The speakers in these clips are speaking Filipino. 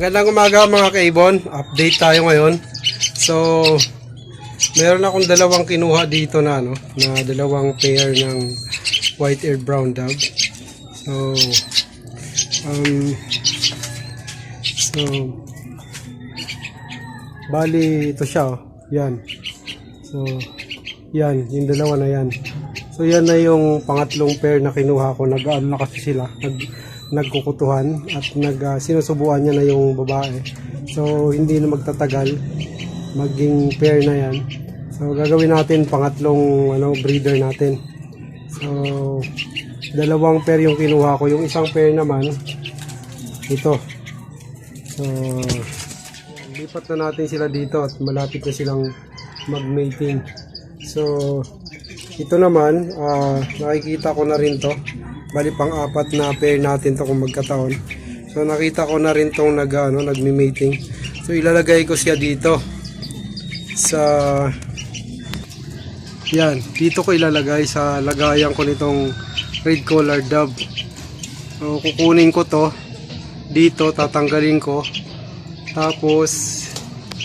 Magandang umaga mga kaibon. Update tayo ngayon. So, meron akong dalawang kinuha dito na dalawang pair ng white-eared brown dove. So, bali ito siya, oh. Yan. So, yan, yung dalawa na yan. So, yan na yung pangatlong pair na kinuha ko. Nag-ano na kasi sila, nagkukutuhan at sinusubuan niya na yung babae. So, hindi na magtatagal. Maging pair na yan. So, gagawin natin pangatlong breeder natin. So, dalawang pair yung kinuha ko. Yung isang pair naman, ito. So, lipat na natin sila dito at malapit na silang mag-mating. So, ito naman, nakikita ko na rin to. Bali pang-apat na pair natin to kung magkataon. So, nakita ko na rin tong nagmi-mating. So, ilalagay ko siya dito. Yan, dito ko ilalagay sa lagayan ko nitong red collar dove. So, kukunin ko to dito, tatanggalin ko. Tapos,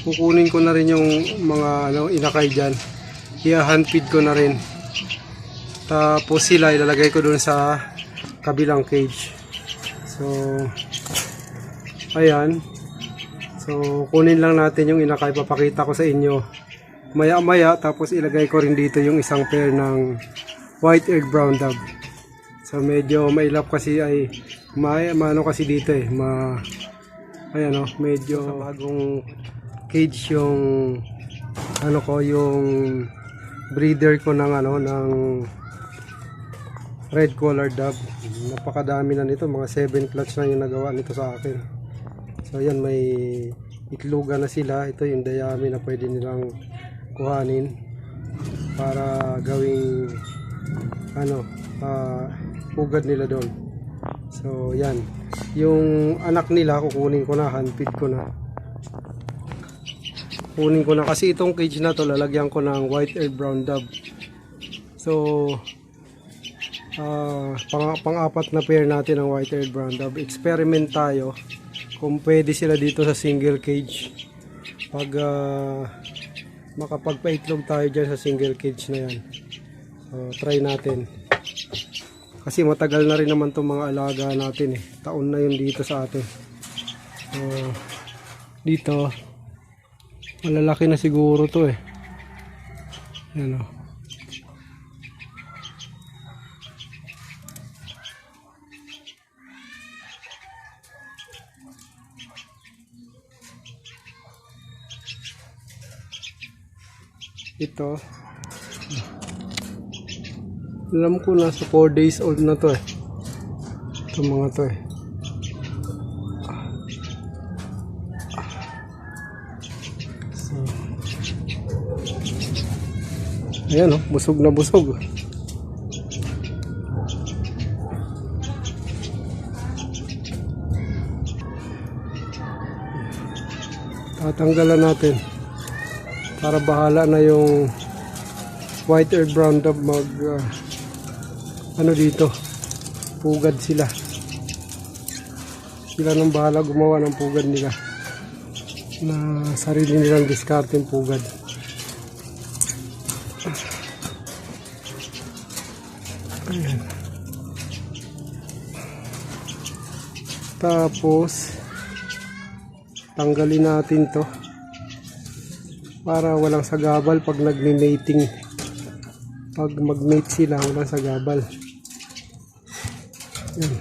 kukunin ko na rin yung mga inakay dyan. I-handfeed ko na rin. Tapos sila ilalagay ko dun sa kabilang cage. So, ayan. So, kunin lang natin yung inakay. Papakita ko sa inyo maya-maya. Tapos ilagay ko rin dito yung isang pair ng white-eared brown dove. So, medyo mailap kasi ay maano kasi dito eh. Ayan o, medyo sa bagong cage yung yung breeder ko ng ng red collar dove. Napakadami na nito, mga 7 clutch na yung nagawa nito sa akin. So yan, may itlogan na sila. Ito yung dayami na pwede nilang kuhanin para gawing pugad nila doon. So yan, yung anak nila kukunin ko na, handfeed ko na. Kunin ko na kasi itong cage na to lalagyan ko ng white-eared brown dove. So pang-apat na pair natin ng white-eared brown dove. Experiment tayo kung pwede sila dito sa single cage. Pag makapagpaitlog tayo dyan sa single cage na yan. So try natin. Kasi matagal na rin naman itong mga alaga natin eh. Taon na yun dito sa atin. So dito malalaki na siguro to eh. Yan o. Ito. Alam ko nasa 4 days old na to eh. Itong mga to eh. Ayan o, busog na busog. Tatanggalan natin para bahala na yung white-eared brown dove dito, pugad sila. Sila nang bahala gumawa ng pugad nila na sarili nilang discarding pugad. Ayan. Tapos tanggalin natin to para walang sagabal pag nagme-mating. Pag mag-mate sila, walang sagabal. Yan.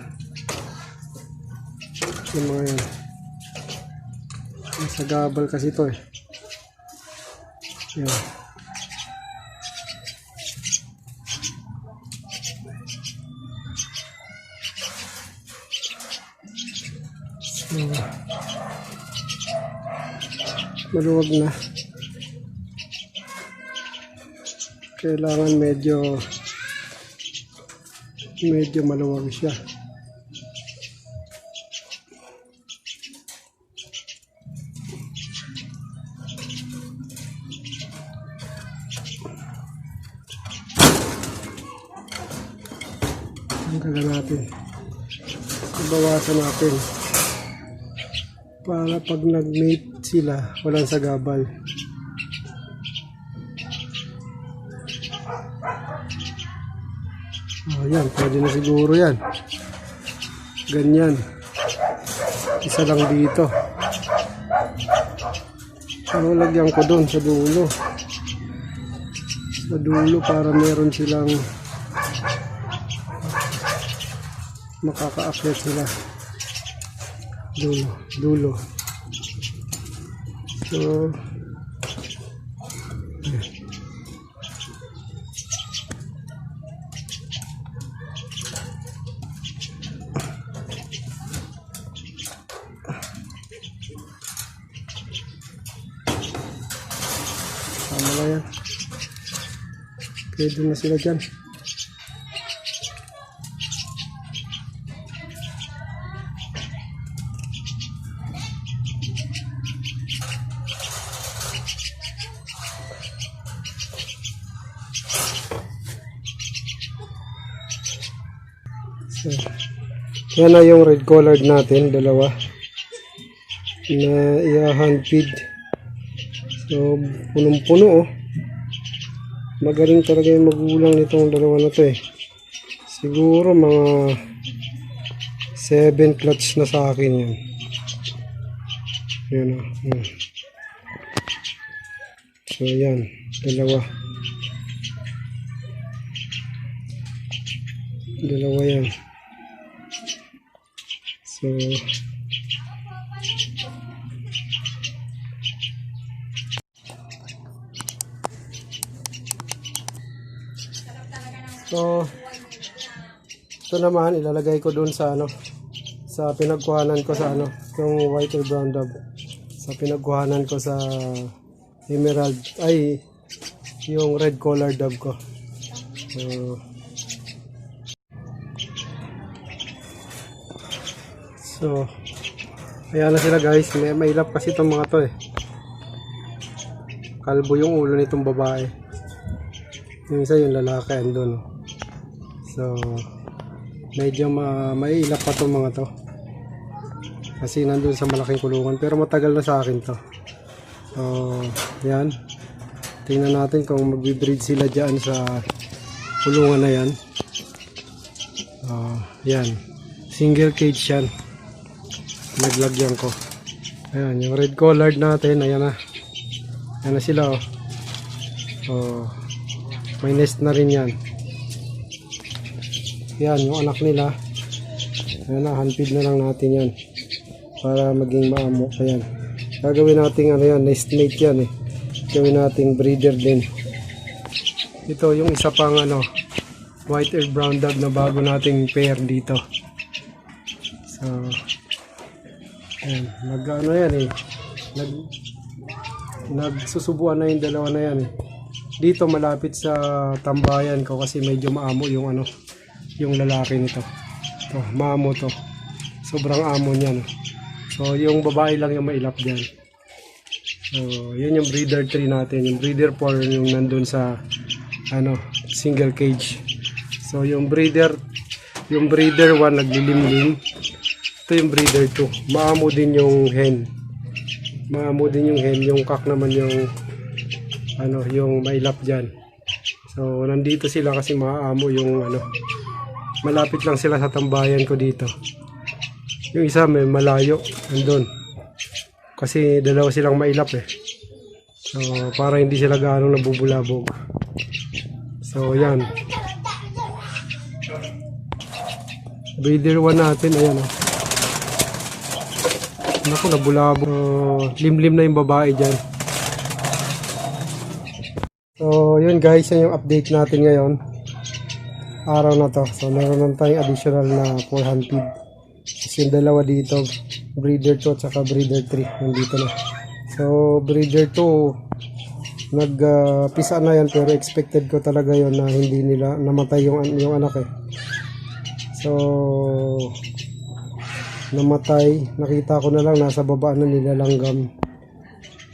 Yung mga yan. May sagabal kasi to eh. Yan. Maluwag na. Kailangan medyo maluwag siya. Tanggalan natin. Bawasan natin. para pag nag-mate sila walang sagabal. Yan, pwede na siguro yan. Ganyan. Isa lang dito. So, lagyan ko doon sa dulo. Sa dulo para meron silang makakaakyat sila. Dulo. So, tama na yan. Pwede na sila dyan. So, yan na yung red collared natin, dalawa na i-hand feed. So, punong-puno oh. Magaling talaga yung magulang nitong dalawa na to eh. Siguro mga 7 clutch na sa akin yan. Yan oh. Yan. So, yan. Dalawa yan. So, ito naman ilalagay ko dun sa sa pinagkuhanan ko sa yung white or brown dove. Sa pinagkuhanan ko sa emerald, yung red collar dove ko. So, ayan na sila guys. May ilap kasi itong mga to eh. Kalbo yung ulo nitong babae. Yung isa yung lalaki andun. So, medyo may ilap pa itong mga to. Kasi nandun sa malaking kulungan. Pero matagal na sa akin to. So, yan. Tingnan natin kung magbe-breed sila dyan sa kulungan na yan. Yan. Single cage yan. Naglagyan ko. Ayan, yung red collared natin. Ayan na. Ayan na sila oh. May nest na rin yan. Yan, yung anak nila. Ayan na, handfeed na lang natin yan. Para maging maamok. Ayan. Gagawin natin yan, nest mate yan eh. Gawin natin breeder din. Ito yung isa pang white or brown dove na bago nating pair dito. So, ayan, yan eh. Nagsusubuan na yung dalawa na yan eh. Dito malapit sa tambayan ko kasi medyo maamo yung yung lalaki nito. Ito, maamo to. Sobrang amo niya no. So yung babae lang yung mailap diyan. So yun yung breeder 3 natin. Yung breeder 4 yung nandun sa single cage. So yung breeder 1 naglilimlim. Ito yung breeder 2. Maamo din yung hen. Yung cock naman yung yung mailap dyan. So nandito sila kasi maamo yung malapit lang sila sa tambayan ko dito. Yung isa may malayo andun kasi dalawa silang mailap eh. So para hindi sila gaano nabubulabog. So yan, breeder 1 natin. Ayan naku, nabulabog. Limlim na yung babae dyan. So yun guys, yan yung update natin ngayon araw na to. So meron tayong additional na 400 feed. Kasi yung dalawa dito, breeder 2 at saka breeder 3 nandito na. So breeder 2 nagpisa na yan, pero expected ko talaga yon na hindi nila namatay yung anak eh. So namatay, nakita ko na lang nasa baba na nila langgam.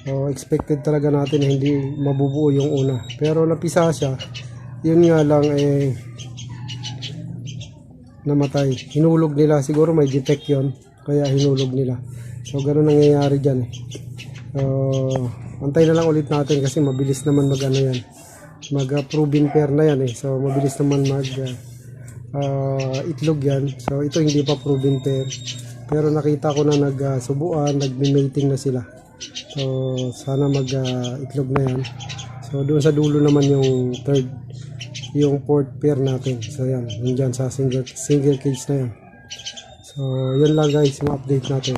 So expected talaga natin na hindi mabubuo yung una, pero napisa siya. Yun nga lang namatay. Hinulog nila, siguro may detect yon kaya hinulog nila. So ganun nangyayari dyan eh. So antay na lang ulit natin kasi mabilis naman mag ano yan, mag proven pair na yan eh. So mabilis naman mag itlog yan. So ito hindi pa proven pair, pero nakita ko na nagsubuan, nagme-mating na sila. So sana mag itlog na yan. So doon sa dulo naman yung third, yung fourth pair natin. So yan, nandyan sa single cage na yan. So yan lang guys yung update natin.